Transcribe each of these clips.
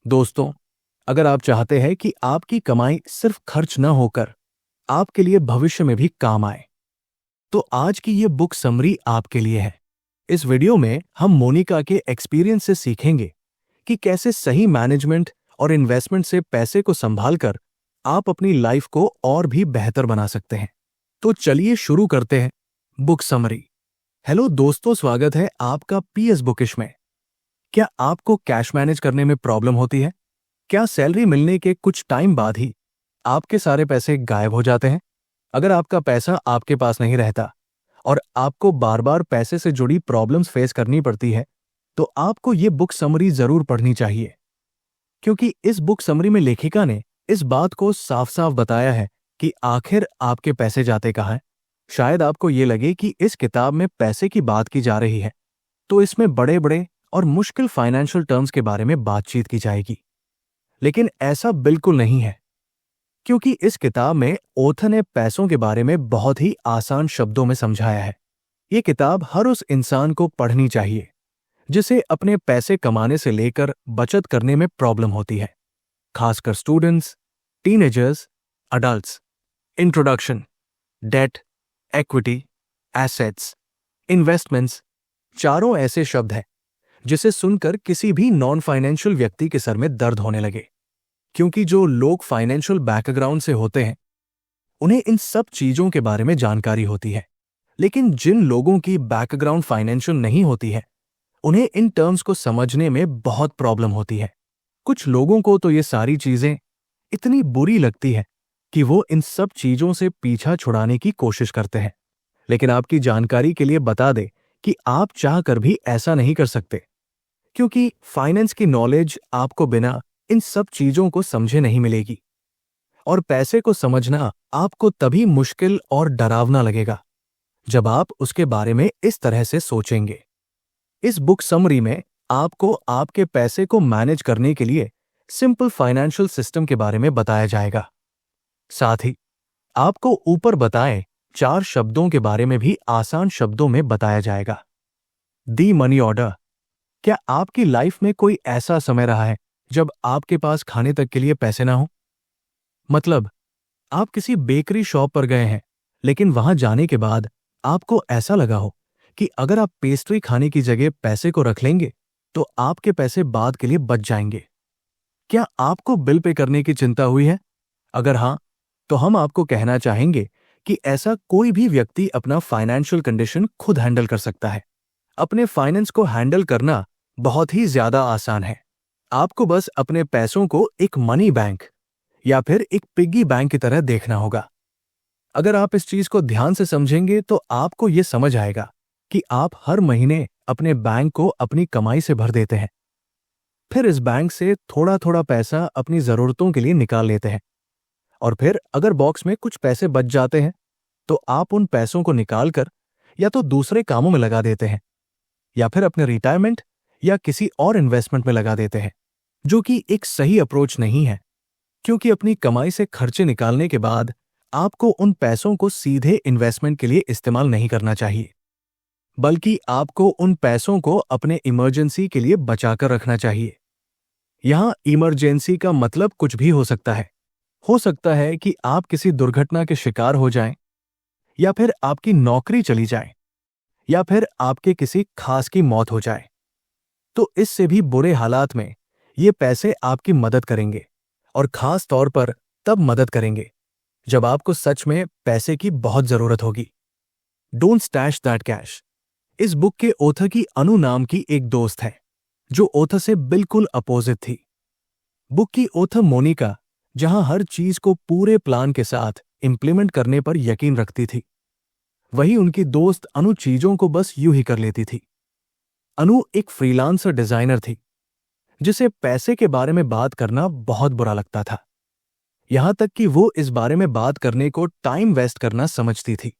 दोस्तों, अगर आप चाहते हैं कि आपकी कमाई सिर्फ खर्च न होकर आपके लिए भविष्य में भी काम आए, तो आज की ये बुक समरी आपके लिए है। इस वीडियो में हम मोनिका के एक्सपीरियंस से सीखेंगे कि कैसे सही मैनेजमेंट और इन्वेस्टमेंट से पैसे को संभालकर आप अपनी लाइफ को और भी बेहतर बना सकते हैं। तो चलिए शुरू करते हैं बुक समरी। हेलो दोस्तों, स्वागत है आपका पीएस बुकिश में। क्या आपको कैश मैनेज करने में प्रॉब्लम होती है? क्या सैलरी मिलने के कुछ टाइम बाद ही आपके सारे पैसे गायब हो जाते हैं? अगर आपका पैसा आपके पास नहीं रहता और आपको बार बार पैसे से जुड़ी प्रॉब्लम्स फेस करनी पड़ती है, तो आपको ये बुक समरी जरूर पढ़नी चाहिए, क्योंकि इस बुक समरी में लेखिका ने इस बात को साफ साफ बताया है कि आखिर आपके पैसे जाते कहाँ हैं। शायद आपको ये लगे कि इस किताब में पैसे की बात की जा रही है, तो इसमें बड़े बड़े और मुश्किल फाइनेंशियल टर्म्स के बारे में बातचीत की जाएगी, लेकिन ऐसा बिल्कुल नहीं है, क्योंकि इस किताब में ऑथर ने पैसों के बारे में बहुत ही आसान शब्दों में समझाया है। ये किताब हर उस इंसान को पढ़नी चाहिए जिसे अपने पैसे कमाने से लेकर बचत करने में प्रॉब्लम होती है, खासकर students, teenagers, adults. Introduction, debt, equity, assets, investments, चारों ऐसे शब्द हैं जिसे सुनकर किसी भी नॉन फाइनेंशियल व्यक्ति के सर में दर्द होने लगे, क्योंकि जो लोग फाइनेंशियल बैकग्राउंड से होते हैं उन्हें इन सब चीजों के बारे में जानकारी होती है, लेकिन जिन लोगों की बैकग्राउंड फाइनेंशियल नहीं होती है उन्हें इन टर्म्स को समझने में बहुत प्रॉब्लम होती है। कुछ लोगों को तो ये सारी चीजें इतनी बुरी लगती है कि वो इन सब चीजों से पीछा छुड़ाने की कोशिश करते हैं, लेकिन आपकी जानकारी के लिए बता दे कि आप चाहकर भी ऐसा नहीं कर सकते, क्योंकि फाइनेंस की नॉलेज आपको बिना इन सब चीजों को समझे नहीं मिलेगी, और पैसे को समझना आपको तभी मुश्किल और डरावना लगेगा जब आप उसके बारे में इस तरह से सोचेंगे। इस बुक समरी में आपको आपके पैसे को मैनेज करने के लिए सिंपल फाइनेंशियल सिस्टम के बारे में बताया जाएगा। साथ ही आपको ऊपर बताए 4 शब्दों के बारे में भी आसान शब्दों में बताया जाएगा। The money order. क्या आपकी लाइफ में कोई ऐसा समय रहा है जब आपके पास खाने तक के लिए पैसे ना हो? मतलब, आप किसी बेकरी शॉप पर गए हैं, लेकिन वहां जाने के बाद आपको ऐसा लगा हो कि अगर आप पेस्ट्री खाने की जगह पैसे को रख लेंगे तो आपके पैसे बाद के लिए बच जाएंगे। क्या आपको बिल पे करने की चिंता हुई है? अगर हां, तो हम आपको कहना चाहेंगे कि ऐसा कोई भी व्यक्ति अपना फाइनेंशियल कंडीशन खुद हैंडल कर सकता है। अपने फाइनेंस को हैंडल करना बहुत ही ज्यादा आसान है। आपको बस अपने पैसों को एक मनी बैंक या फिर एक पिग्गी बैंक की तरह देखना होगा। अगर आप इस चीज को ध्यान से समझेंगे तो आपको यह समझ आएगा कि आप हर महीने अपने बैंक को अपनी कमाई से भर देते हैं, फिर इस बैंक से थोड़ा थोड़ा पैसा अपनी जरूरतों के लिए निकाल लेते हैं, और फिर अगर बॉक्स में कुछ पैसे बच जाते हैं तो आप उन पैसों को निकालकर या तो दूसरे कामों में लगा देते हैं या फिर अपने रिटायरमेंट या किसी और इन्वेस्टमेंट में लगा देते हैं, जो कि एक सही अप्रोच नहीं है, क्योंकि अपनी कमाई से खर्चे निकालने के बाद आपको उन पैसों को सीधे इन्वेस्टमेंट के लिए इस्तेमाल नहीं करना चाहिए, बल्कि आपको उन पैसों को अपने इमरजेंसी के लिए बचाकर रखना चाहिए। यहां इमरजेंसी का मतलब कुछ भी हो सकता है। हो सकता है कि आप किसी दुर्घटना के शिकार हो जाएं, या फिर आपकी नौकरी चली जाए, या फिर आपके किसी खास की मौत हो जाए। तो इससे भी बुरे हालात में ये पैसे आपकी मदद करेंगे, और खास तौर पर तब मदद करेंगे जब आपको सच में पैसे की बहुत जरूरत होगी। Don't stash that cash. इस बुक के ऑथर की अनु नाम की एक दोस्त है जो ऑथर से बिल्कुल अपोजिट थी। बुक की ऑथर मोनिका जहां हर चीज को पूरे प्लान के साथ इंप्लीमेंट करने पर यकीन रखती थी, वहीं उनकी दोस्त अनु चीजों को बस यूं ही कर लेती थी। अनु एक फ्रीलांसर डिजाइनर थी जिसे पैसे के बारे में बात करना बहुत बुरा लगता था, यहां तक कि वो इस बारे में बात करने को टाइम वेस्ट करना समझती थी।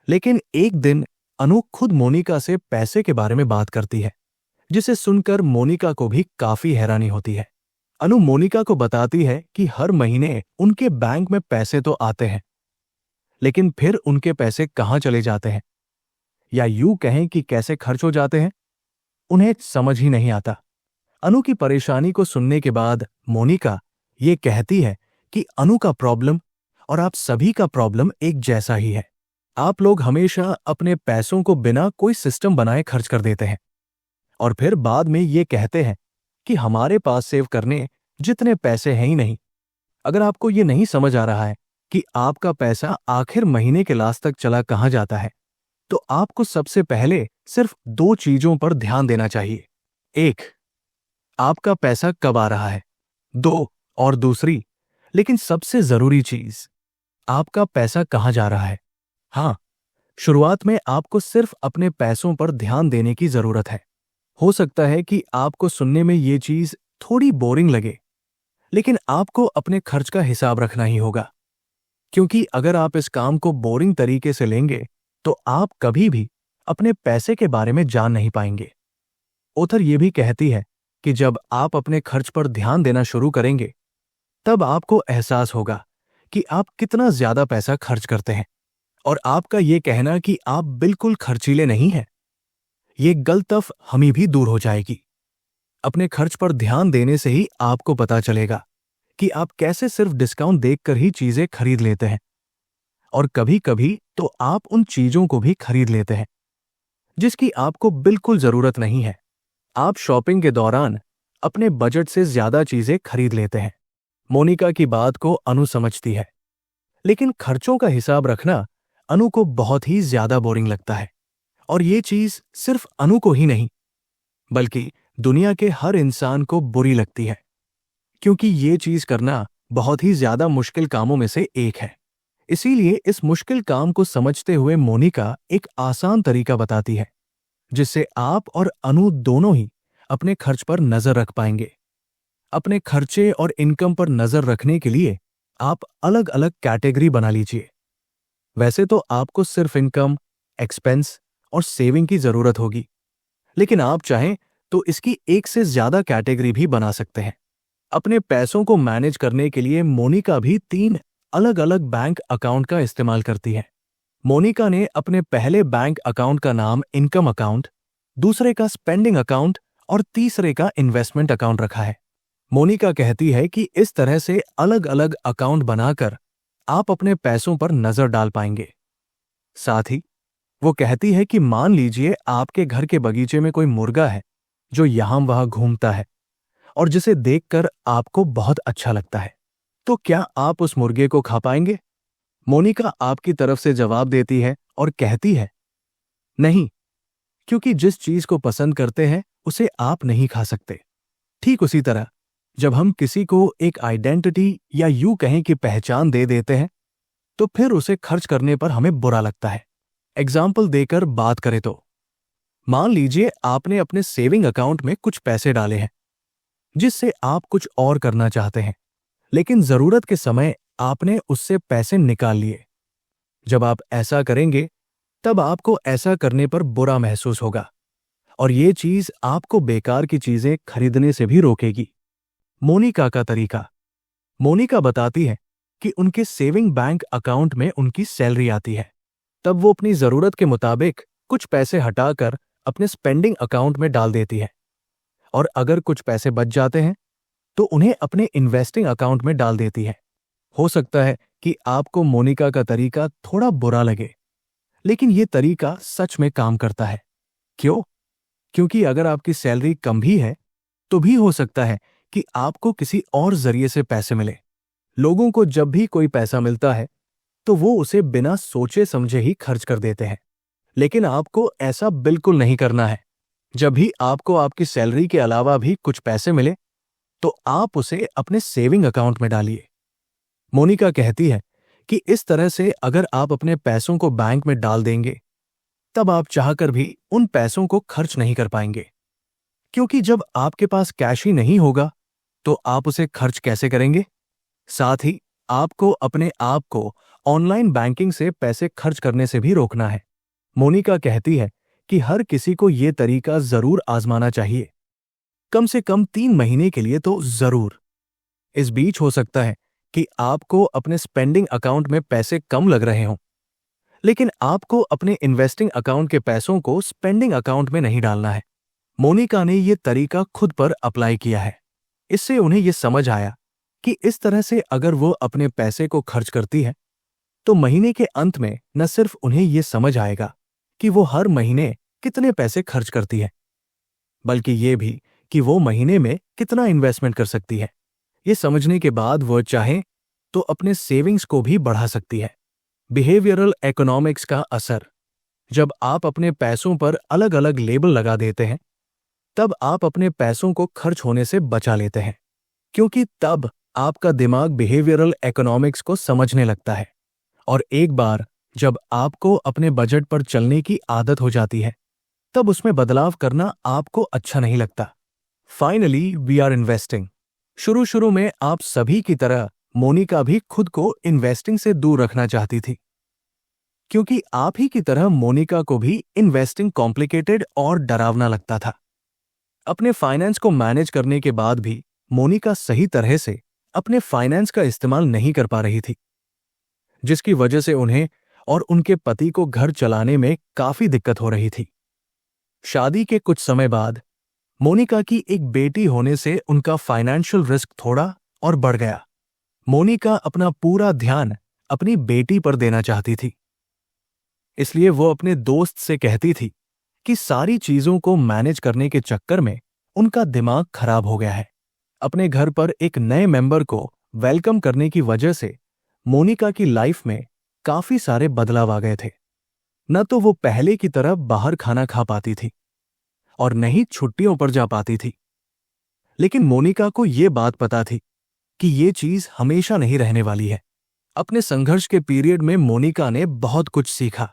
लेकिन एक दिन अनु खुद मोनिका से पैसे के बारे में बात करती है, जिसे सुनकर मोनिका को भी काफी हैरानी होती है। अनु मोनिका को बताती है कि हर महीने उनके बैंक में पैसे तो आते हैं, लेकिन फिर उनके पैसे कहां चले जाते हैं, या यूं कहें कि कैसे खर्च हो जाते हैं, उन्हें समझ ही नहीं आता। अनु की परेशानी को सुनने के बाद मोनिका ये कहती है कि अनु का प्रॉब्लम और आप सभी का प्रॉब्लम एक जैसा ही है। आप लोग हमेशा अपने पैसों को बिना कोई सिस्टम बनाए खर्च कर देते हैं और फिर बाद में ये कहते हैं कि हमारे पास सेव करने जितने पैसे हैं ही नहीं। अगर आपको ये नहीं समझ आ रहा है कि आपका पैसा आखिर महीने के लास्ट तक चला कहाँ जाता है, तो आपको सबसे पहले सिर्फ 2 चीजों पर ध्यान देना चाहिए। 1, आपका पैसा कब आ रहा है। 2, और दूसरी लेकिन सबसे जरूरी चीज, आपका पैसा कहाँ जा रहा है। हाँ, शुरुआत में आपको सिर्फ अपने पैसों पर ध्यान देने की जरूरत है। हो सकता है कि आपको सुनने में ये चीज थोड़ी बोरिंग लगे, लेकिन आपको अपने खर्च का हिसाब रखना ही होगा, क्योंकि अगर आप इस काम को बोरिंग तरीके से लेंगे तो आप कभी भी अपने पैसे के बारे में जान नहीं पाएंगे। ऑथर ये भी कहती है कि जब आप अपने खर्च पर ध्यान देना शुरू करेंगे, तब आपको एहसास होगा कि आप कितना ज्यादा पैसा खर्च करते हैं और आपका ये कहना कि आप बिल्कुल खर्चीले नहीं हैं, ये गलतफहमी भी दूर हो जाएगी। अपने खर्च पर ध्यान देने से ही आपको पता चलेगा कि आप कैसे सिर्फ डिस्काउंट देखकर ही चीजें खरीद लेते हैं और कभी-कभी तो आप उन चीजों को भी खरीद लेते हैं जिसकी आपको बिल्कुल जरूरत नहीं है। आप शॉपिंग के दौरान अपने बजट से ज्यादा चीजें खरीद लेते हैं। मोनिका की बात को अनु समझती है, लेकिन खर्चों का हिसाब रखना अनु को बहुत ही ज्यादा बोरिंग लगता है और ये चीज सिर्फ अनु को ही नहीं बल्कि दुनिया के हर इंसान को बुरी लगती है, क्योंकि ये चीज करना बहुत ही ज्यादा मुश्किल कामों में से एक है। इसीलिए इस मुश्किल काम को समझते हुए मोनिका एक आसान तरीका बताती है जिससे आप और अनु दोनों ही अपने खर्च पर नजर रख पाएंगे। अपने खर्चे और इनकम पर नजर रखने के लिए आप अलग अलग कैटेगरी बना लीजिए। वैसे तो आपको सिर्फ इनकम, एक्सपेंस और सेविंग की जरूरत होगी, लेकिन आप चाहें तो इसकी एक से ज्यादा कैटेगरी भी बना सकते हैं। अपने पैसों को मैनेज करने के लिए मोनिका भी 3 अलग अलग बैंक अकाउंट का इस्तेमाल करती है। मोनिका ने अपने पहले बैंक अकाउंट का नाम इनकम अकाउंट, दूसरे का स्पेंडिंग अकाउंट और तीसरे का इन्वेस्टमेंट अकाउंट रखा है। मोनिका कहती है कि इस तरह से अलग अलग अकाउंट बनाकर आप अपने पैसों पर नजर डाल पाएंगे। साथ ही वो कहती है कि मान लीजिए आपके घर के बगीचे में कोई मुर्गा है जो यहां वहां घूमता है और जिसे देखकर आपको बहुत अच्छा लगता है, तो क्या आप उस मुर्गे को खा पाएंगे? मोनिका आपकी तरफ से जवाब देती है और कहती है, नहीं, क्योंकि जिस चीज को पसंद करते हैं उसे आप नहीं खा सकते। ठीक उसी तरह जब हम किसी को एक आइडेंटिटी या यूं कहें कि पहचान दे देते हैं, तो फिर उसे खर्च करने पर हमें बुरा लगता है। एग्जाम्पल देकर बात करें तो मान लीजिए आपने अपने सेविंग अकाउंट में कुछ पैसे डाले हैं जिससे आप कुछ और करना चाहते हैं, लेकिन जरूरत के समय आपने उससे पैसे निकाल लिए। जब आप ऐसा करेंगे तब आपको ऐसा करने पर बुरा महसूस होगा और ये चीज आपको बेकार की चीजें खरीदने से भी रोकेगी। मोनिका का तरीका। मोनिका बताती है कि उनके सेविंग बैंक अकाउंट में उनकी सैलरी आती है, तब वो अपनी जरूरत के मुताबिक कुछ पैसे हटाकर अपने स्पेंडिंग अकाउंट में डाल देती है और अगर कुछ पैसे बच जाते हैं तो उन्हें अपने इन्वेस्टिंग अकाउंट में डाल देती है। हो सकता है कि आपको मोनिका का तरीका थोड़ा बुरा लगे, लेकिन ये तरीका सच में काम करता है। क्यों? क्योंकि अगर आपकी सैलरी कम भी है तो भी हो सकता है कि आपको किसी और जरिए से पैसे मिले। लोगों को जब भी कोई पैसा मिलता है तो वो उसे बिना सोचे समझे ही खर्च कर देते हैं, लेकिन आपको ऐसा बिल्कुल नहीं करना है। जब भी आपको आपकी सैलरी के अलावा भी कुछ पैसे मिले तो आप उसे अपने सेविंग अकाउंट में डालिए। मोनिका कहती है कि इस तरह से अगर आप अपने पैसों को बैंक में डाल देंगे तब आप चाहकर भी उन पैसों को खर्च नहीं कर पाएंगे, क्योंकि जब आपके पास कैश ही नहीं होगा तो आप उसे खर्च कैसे करेंगे? साथ ही आपको अपने आप को ऑनलाइन बैंकिंग से पैसे खर्च करने से भी रोकना है। मोनिका कहती है कि हर किसी को ये तरीका जरूर आजमाना चाहिए, कम से कम 3 महीने के लिए तो जरूर। इस बीच हो सकता है कि आपको अपने स्पेंडिंग अकाउंट में पैसे कम लग रहे हों, लेकिन आपको अपने इन्वेस्टिंग अकाउंट के पैसों को स्पेंडिंग अकाउंट में नहीं डालना है। मोनिका ने ये तरीका खुद पर अप्लाई किया है। इससे उन्हें यह समझ आया कि इस तरह से अगर वो अपने पैसे को खर्च करती है तो महीने के अंत में न सिर्फ उन्हें यह समझ आएगा कि वो हर महीने कितने पैसे खर्च करती है, बल्कि ये भी कि वो महीने में कितना इन्वेस्टमेंट कर सकती है। ये समझने के बाद वो चाहे तो अपने सेविंग्स को भी बढ़ा सकती है। बिहेवियरल इकोनॉमिक्स का असर। जब आप अपने पैसों पर अलग अलग लेबल लगा देते हैं तब आप अपने पैसों को खर्च होने से बचा लेते हैं, क्योंकि तब आपका दिमाग बिहेवियरल इकोनॉमिक्स को समझने लगता है। और एक बार जब आपको अपने बजट पर चलने की आदत हो जाती है तब उसमें बदलाव करना आपको अच्छा नहीं लगता। Finally we are investing. शुरू में आप सभी की तरह मोनिका भी खुद को इन्वेस्टिंग से दूर रखना चाहती थी, क्योंकि आप ही की तरह मोनिका को भी इन्वेस्टिंग कॉम्प्लिकेटेड और डरावना लगता था। अपने फाइनेंस को मैनेज करने के बाद भी मोनिका सही तरह से अपने फाइनेंस का इस्तेमाल नहीं कर पा रही थी, जिसकी वजह से उन्हें और उनके पति को घर चलाने में काफी दिक्कत हो रही थी। शादी के कुछ समय बाद मोनिका की एक बेटी होने से उनका फाइनेंशियल रिस्क थोड़ा और बढ़ गया। मोनिका अपना पूरा ध्यान अपनी बेटी पर देना चाहती थी, इसलिए वो अपने दोस्त से कहती थी कि सारी चीजों को मैनेज करने के चक्कर में उनका दिमाग खराब हो गया है। अपने घर पर एक नए मेंबर को वेलकम करने की वजह से मोनिका की लाइफ में काफी सारे बदलाव आ गए थे। न तो वो पहले की तरह बाहर खाना खा पाती थी और न ही छुट्टियों पर जा पाती थी। लेकिन मोनिका को ये बात पता थी कि ये चीज हमेशा नहीं रहने वाली है। अपने संघर्ष के पीरियड में मोनिका ने बहुत कुछ सीखा।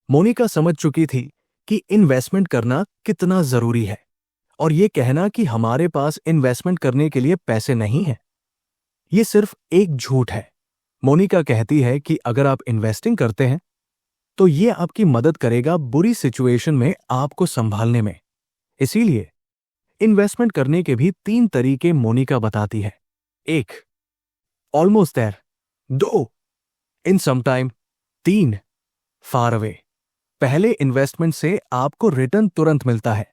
मोनिका समझ चुकी थी कि इन्वेस्टमेंट करना कितना जरूरी है, और ये कहना कि हमारे पास इन्वेस्टमेंट करने के लिए पैसे नहीं हैं, ये सिर्फ एक झूठ है। मोनिका कहती है कि अगर आप इन्वेस्टिंग करते हैं तो ये आपकी मदद करेगा बुरी सिचुएशन में आपको संभालने में। इसीलिए इन्वेस्टमेंट करने के भी 3 तरीके मोनिका बताती है। 1. Almost there. 2. In some time. 3. Far away. पहले इन्वेस्टमेंट से आपको रिटर्न तुरंत मिलता है,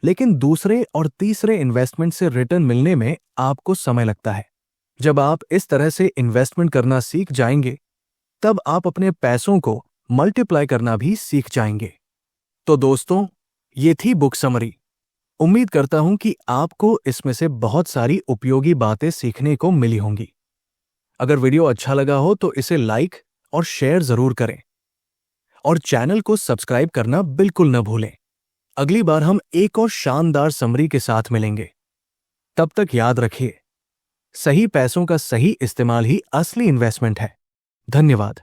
लेकिन दूसरे और तीसरे इन्वेस्टमेंट से रिटर्न मिलने में आपको समय लगता है। जब आप इस तरह से इन्वेस्टमेंट करना सीख जाएंगे तब आप अपने पैसों को मल्टीप्लाई करना भी सीख जाएंगे। तो दोस्तों, ये थी बुक समरी। उम्मीद करता हूं कि आपको इसमें से बहुत सारी उपयोगी बातें सीखने को मिली होंगी। अगर वीडियो अच्छा लगा हो तो इसे लाइक और शेयर जरूर करें, और चैनल को सब्सक्राइब करना बिल्कुल न भूलें। अगली बार हम एक और शानदार समरी के साथ मिलेंगे। तब तक याद रखिए, सही पैसों का सही इस्तेमाल ही असली इन्वेस्टमेंट है। धन्यवाद।